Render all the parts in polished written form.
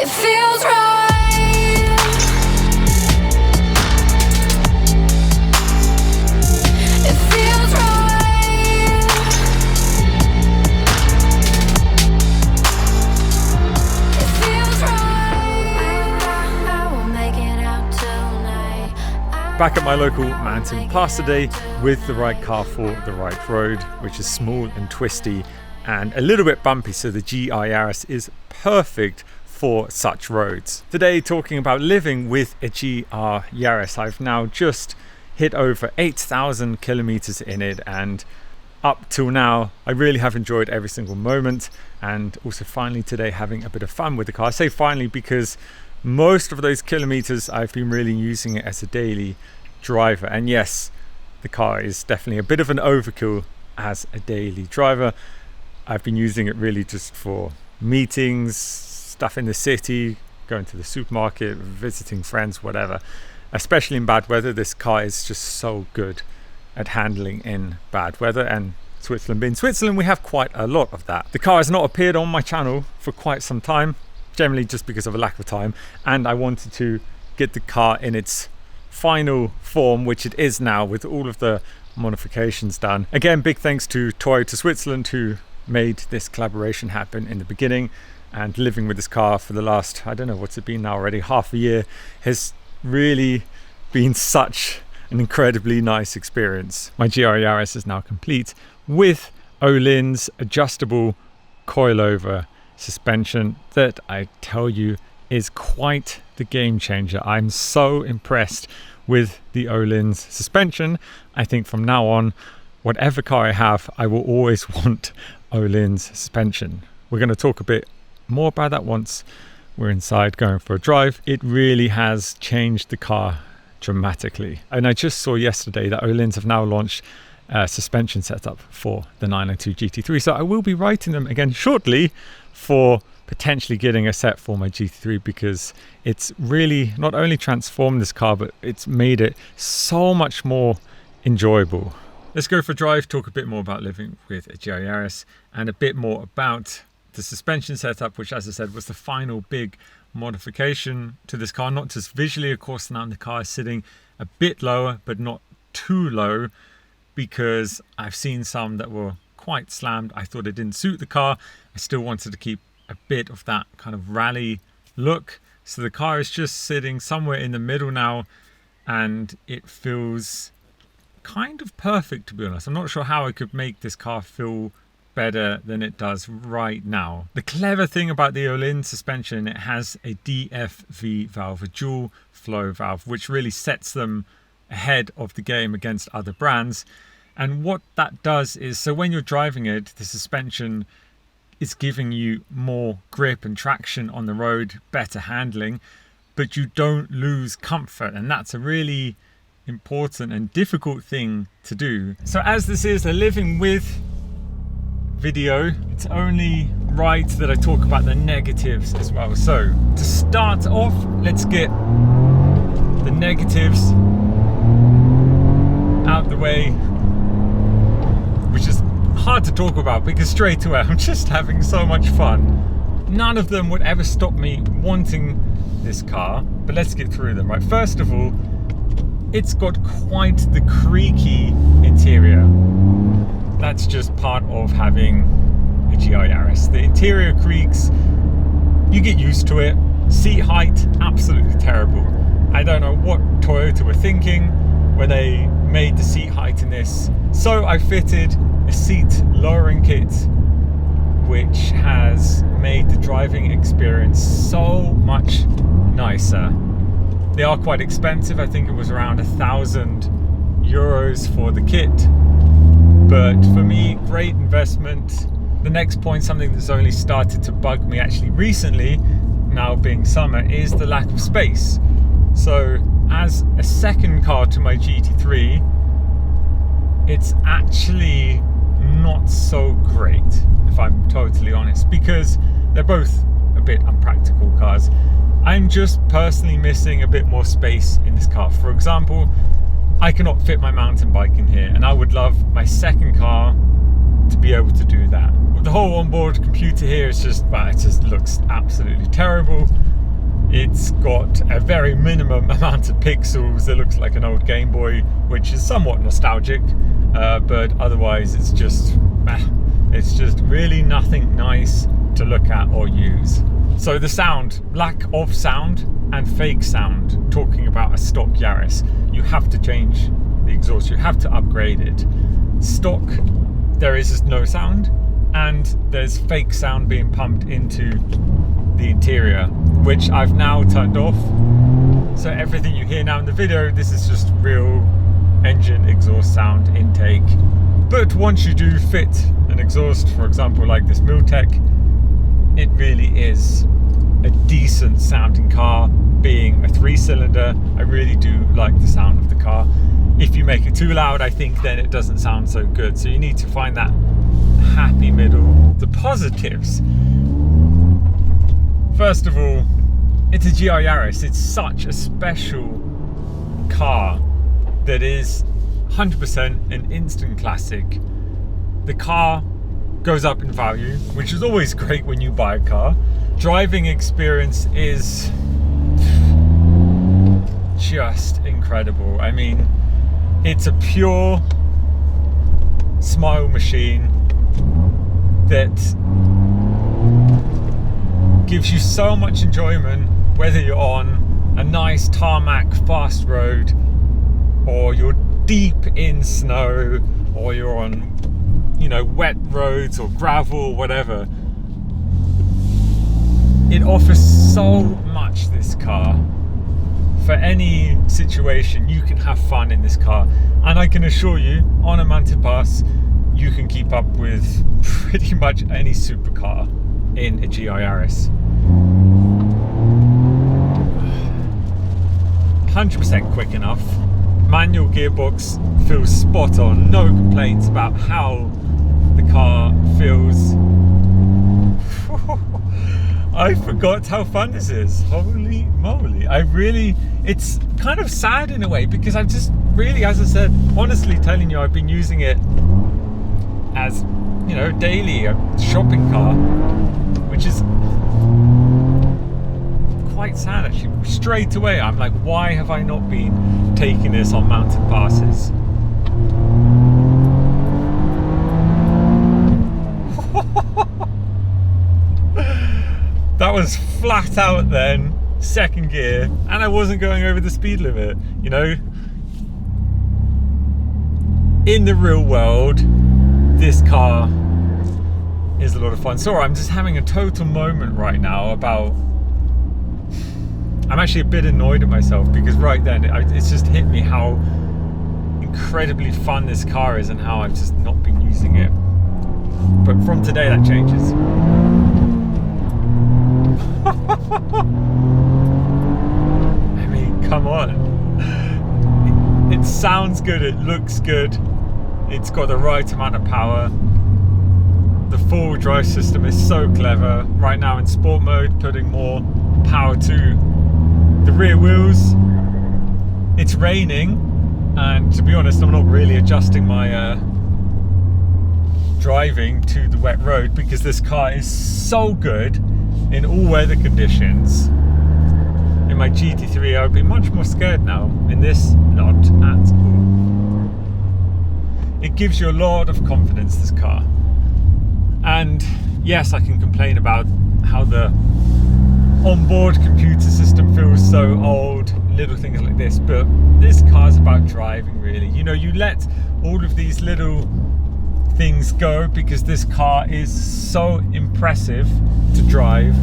feels right. It feels right. It feels right. I will make it out tonight. Back at my local mountain pass today with the right car for the right road, which is small and twisty and a little bit bumpy, so the GR Yaris is perfect for such roads. Today talking about living with a GR Yaris. I've now just hit over 8,000 kilometers in it, and up till now I really have enjoyed every single moment, and also finally today having a bit of fun with the car. I say finally because most of those kilometers I've been really using it as a daily driver, and yes, the car is definitely a bit of an overkill as a daily driver. I've been using it really just for meetings, stuff in the city, going to the supermarket, visiting friends, whatever. Especially in bad weather, this car is just so good at handling in bad weather, and Switzerland being Switzerland, we have quite a lot of that. The car has not appeared on my channel for quite some time, generally just because of a lack of time, and I wanted to get the car in its final form, which it is now with all of the modifications done. Again, big thanks to Toyota Switzerland who made this collaboration happen in the beginning, and living with this car for the last, I don't know what's it been now already, half a year, has really been such an incredibly nice experience. My GR Yaris is now complete with Öhlins adjustable coilover suspension that I tell you is quite the game changer. I'm so impressed with the Öhlins suspension. I think from now on, whatever car I have, I will always want Öhlins suspension. We're going to talk a bit more about that once we're inside going for a drive. It really has changed the car dramatically. And I just saw yesterday that Öhlins have now launched a suspension setup for the 992 GT3. So I will be writing them again shortly for potentially getting a set for my GT3, because it's really not only transformed this car, but it's made it so much more enjoyable. Let's go for a drive, talk a bit more about living with a GR Yaris and a bit more about the suspension setup, which, as I said, was the final big modification to this car. Not just visually, of course, now the car is sitting a bit lower, but not too low, because I've seen some that were quite slammed. I thought it didn't suit the car. I still wanted to keep a bit of that kind of rally look. So the car is just sitting somewhere in the middle now, and it feels kind of perfect, to be honest. I'm not sure how I could make this car feel better than it does right now. The clever thing about the Öhlins suspension, it has a DFV valve, a dual flow valve, which really sets them ahead of the game against other brands. And what that does is, so when you're driving it, the suspension is giving you more grip and traction on the road, better handling, but you don't lose comfort, and that's a really important and difficult thing to do. So as this is a living with video, it's only right that I talk about the negatives as well. So to start off, let's get the negatives out the way, which is hard to talk about because straight away I'm just having so much fun. None of them would ever stop me wanting this car, but let's get through them. Right, first of all, it's got quite the creaky interior. That's just part of having a GR Yaris. The interior creaks, you get used to it. Seat height, absolutely terrible. I don't know what Toyota were thinking when they made the seat height in this. So I fitted a seat lowering kit, which has made the driving experience so much nicer. They are quite expensive. I think it was around €1,000 for the kit, but for me, great investment. The next point, something that's only started to bug me actually recently, now being summer, is the lack of space. So as a second car to my GT3, it's actually not so great, if I'm totally honest, because they're both a bit unpractical cars. I'm just personally missing a bit more space in this car. For example, I cannot fit my mountain bike in here, and I would love my second car to be able to do that. The whole onboard computer here is just, well, it just looks absolutely terrible. It's got a very minimum amount of pixels that looks like an old Game Boy, which is somewhat nostalgic, but otherwise it's just really nothing nice to look at or use. So the sound, lack of sound and fake sound, talking about a stock Yaris, you have to change the exhaust, you have to upgrade it. Stock, there is just no sound, and there's fake sound being pumped into the interior, which I've now turned off. So everything you hear now in the video, this is just real engine exhaust sound intake. But once you do fit an exhaust, for example like this Miltech, it really is a decent sounding car. Being a 3-cylinder, I really do like the sound of the car. If you make it too loud, I think then it doesn't sound so good. So you need to find that happy middle. The positives. First of all, it's a GR Yaris. It's such a special car that is 100% an instant classic. The car goes up in value, which is always great when you buy a car. Driving experience is just incredible. I mean, it's a pure smile machine that gives you so much enjoyment, whether you're on a nice tarmac fast road, or you're deep in snow, or you're on, wet roads or gravel, whatever. It offers so much, this car. For any situation, you can have fun in this car, and I can assure you, on a mountain pass, you can keep up with pretty much any supercar in a GR Yaris. 100% quick enough. Manual gearbox feels spot on. No complaints about how the car feels. I forgot how fun this is. Holy moly. It's kind of sad in a way, because I've just really, as I said, honestly telling you, I've been using it as, daily, a shopping car, which is quite sad actually. Straight away, I'm like, why have I not been taking this on mountain passes? That was flat out then, second gear, and I wasn't going over the speed limit, In the real world, this car is a lot of fun. Sorry, I'm just having a total moment right now about... I'm actually a bit annoyed at myself, because right then, it's just hit me how incredibly fun this car is and how I've just not been using it. But from today, that changes. I mean, come on. It sounds good, it looks good, it's got the right amount of power. The four-wheel drive system is so clever. Right now in sport mode, putting more power to the rear wheels. It's raining, and to be honest, I'm not really adjusting my driving to the wet road, because this car is so good in all weather conditions. In my GT3, I would be much more scared now. In this, not at all. It gives you a lot of confidence, this car. And yes, I can complain about how the onboard computer system feels so old, little things like this, but this car's about driving, really. You let all of these little things go, because this car is so impressive to drive.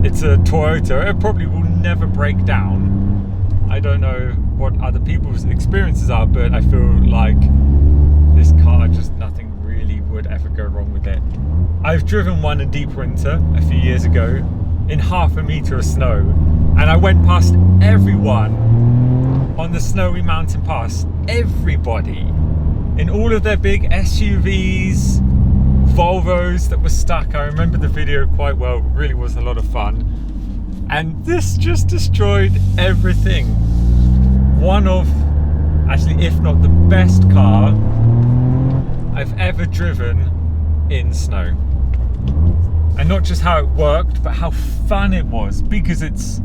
It's a Toyota. It probably will never break down. I don't know what other people's experiences are, but I feel like this car, just nothing really would ever go wrong with it. I've driven one in deep winter a few years ago in 0.5 meter of snow, and I went past everyone on the snowy mountain pass. Everybody in all of their big SUVs, Volvos that were stuck. I remember the video quite well. It really was a lot of fun. And this just destroyed everything. One of, actually, if not the best car I've ever driven in snow. And not just how it worked, but how fun it was, because it's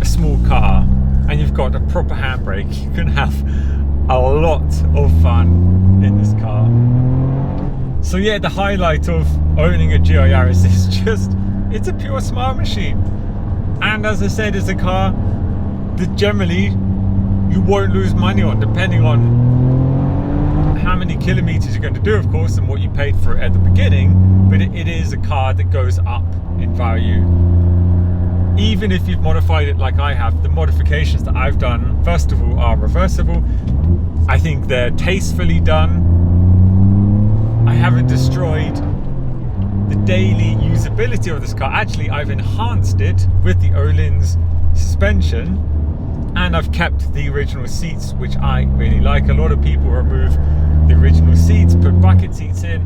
a small car and you've got a proper handbrake. You can have a lot of fun in this car. So yeah, the highlight of owning a GR Yaris is just, it's a pure smile machine. And as I said, it's a car that generally you won't lose money on, depending on how many kilometers you're going to do, of course, and what you paid for it at the beginning. But it is a car that goes up in value. Even if you've modified it like I have, the modifications that I've done, first of all, are reversible. I think they're tastefully done. I haven't destroyed the daily usability of this car. Actually, I've enhanced it with the Öhlins suspension, and I've kept the original seats, which I really like. A lot of people remove the original seats, put bucket seats in.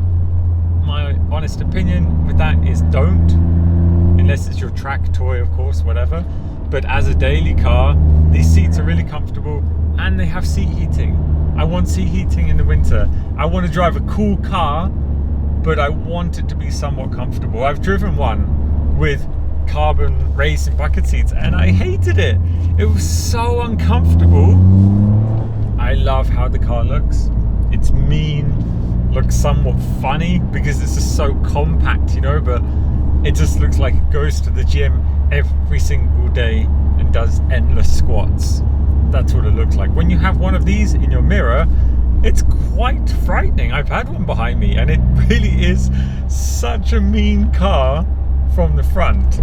My honest opinion with that is don't, unless it's your track toy, of course, whatever. But as a daily car, these seats are really comfortable and they have seat heating. I want seat heating in the winter. I want to drive a cool car, but I want it to be somewhat comfortable. I've driven one with carbon race and bucket seats and I hated it. It was so uncomfortable. I love how the car looks. It's mean, looks somewhat funny because it's just so compact, you know, but it just looks like it goes to the gym every single day and does endless squats. That's what it looks like. When you have one of these in your mirror, it's quite frightening. I've had one behind me and it really is such a mean car from the front.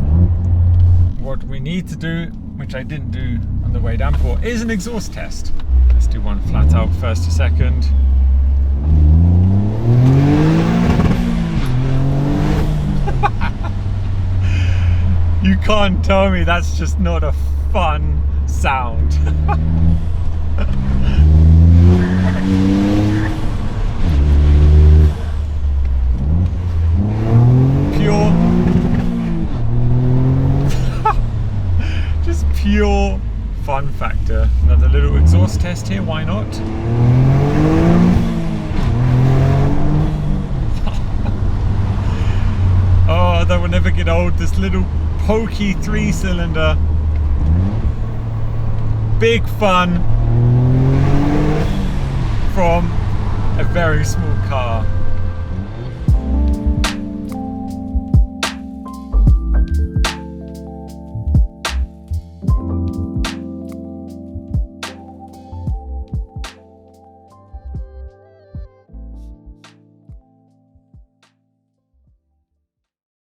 What we need to do, which I didn't do on the way down before, is an exhaust test. Let's do one flat out first a second. You can't tell me that's just not a fun sound. Pure, just pure fun factor. Another little exhaust test here, why not? Oh, that will never get old, this little pokey 3-cylinder. Big fun from a very small car.